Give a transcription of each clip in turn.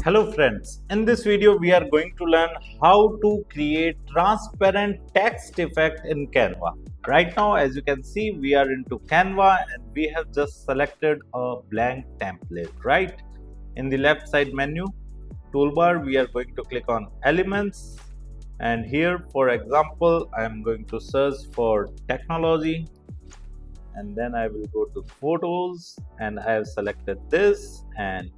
Hello friends, in this video we are going to learn how to create transparent text effect in Canva. Right now, as you can see, we are into Canva and we have just selected a blank template, right? In the left side menu toolbar, we are going to click on elements, and here for example I am going to search for technology, and then I will go to photos and I have selected this, and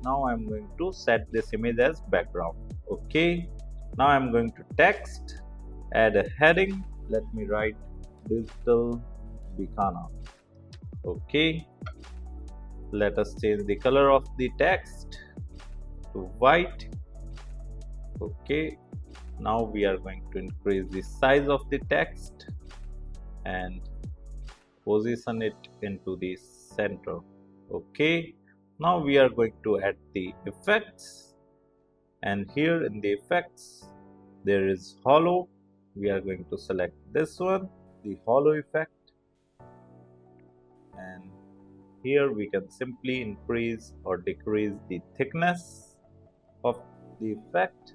now I'm going to set this image as background. Okay, now I'm going to text, add a heading. Let me write digital Bikana. Okay, let us change the color of the text to white. Okay, now we are going to increase the size of the text and position it into the center. Okay, now we are going to add the effects, and here in the effects there is hollow. We are going to select this one, the hollow effect, and here we can simply increase or decrease the thickness of the effect,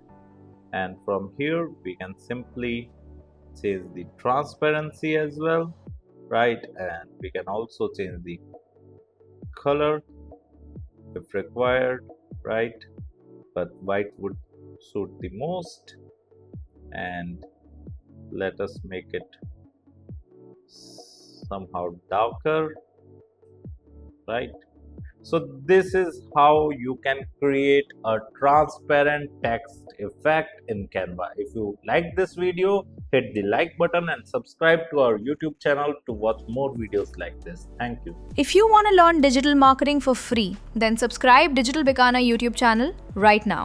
and from here we can simply change the transparency as well, right? And we can also change the color if required, right? But white would suit the most, and let us make it somehow darker, right? So this is how you can create a transparent text effect in Canva. If you like this video, hit the like button and subscribe to our YouTube channel to watch more videos like this. Thank you. If you want to learn digital marketing for free, then subscribe Digital Bikana YouTube channel right now.